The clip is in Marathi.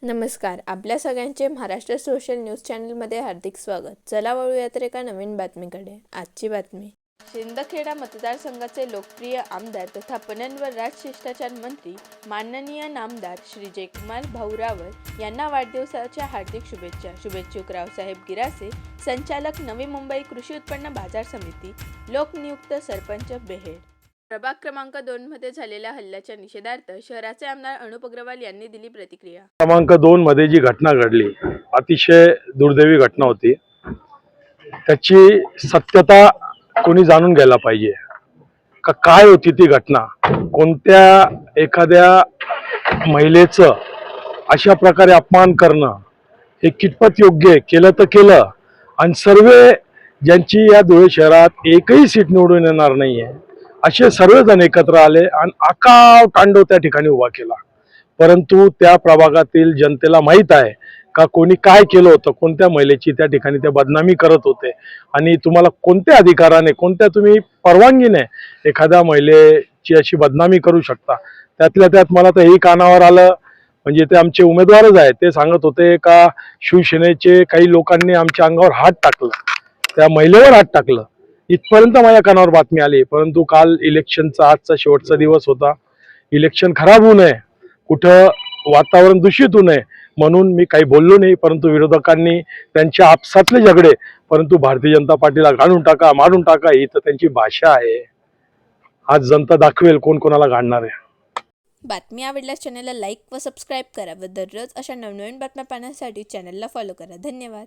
नमस्कार. आपल्या सगळ्यांचे महाराष्ट्र सोशल न्यूज चॅनलमध्ये हार्दिक स्वागत. चला वळूया तर एका नवीन बातमीकडे. आजची बातमी. शिंदखेडा मतदारसंघाचे लोकप्रिय आमदार तथा पणनवर राजशिष्टाचार मंत्री माननीय नामदार श्री जयकुमार भाऊ रावल यांना वाढदिवसाच्या हार्दिक शुभेच्छा. शुभेच्छुक रावसाहेब गिरासे, संचालक नवी मुंबई कृषी उत्पन्न बाजार समिती, लोकनियुक्त सरपंच बेहेड. प्रभाग क्रमांक 2 मध्ये झालेल्या हल्ल्याच्या निषेधार्थ शहराचे आमदार अनुप अग्रवाल यांनी दिली प्रतिक्रिया. क्रमांक 2 मध्ये जी घटना घडली, अतिशय दुर्दैवी घटना होती. त्याची सत्यता कोणी जाणून घ्यायला पाहिजे का काय होती ती घटना. कोणत्या एखाद्या महिलेचं अशा प्रकारे अपमान करणं हे कितपत योग्य केलं तर केलं, आणि सर्व ज्यांची या धुळे शहरात एकही सीट निवडून येणार नाहीये असे सर्वजण एकत्र आले आणि आकाव तांडव त्या ठिकाणी उभा केला. परंतु त्या प्रभागातील जनतेला माहीत आहे का कोणी काय केलं होतं, कोणत्या महिलेची त्या ठिकाणी ते बदनामी करत होते, आणि तुम्हाला कोणत्या अधिकाराने, कोणत्या तुम्ही परवानगीने एखाद्या महिलेची अशी बदनामी करू शकता. त्यातल्या त्यात मला तर हेही कानावर आलं, म्हणजे ते आमचे उमेदवारच आहेत, ते सांगत होते का शिवसेनेचे काही लोकांनी आमच्या अंगावर हात टाकला, त्या महिलेवर हात टाकलं, इथपर्यंत माझ्या कानावर बातमी आली. परंतु काल इलेक्शनचा आजचा शेवटचा दिवस होता. इलेक्शन खराब होऊ नये, कुठं वातावरण दूषित होऊ नये म्हणून मी काही बोललो नाही. परंतु विरोधकांनी त्यांच्या आपसातले झगडे, परंतु भारतीय जनता पार्टीला घालून टाका, मारून टाका, ही तर त्यांची भाषा आहे. आज जनता दाखवेल कोण कोणाला घालणार आहे. बातमी आवडल्यास चॅनलला लाईक व सबस्क्राईब करा व दररोज अशा नवनवीन बातम्या पाहण्यासाठी चॅनलला फॉलो करा. धन्यवाद.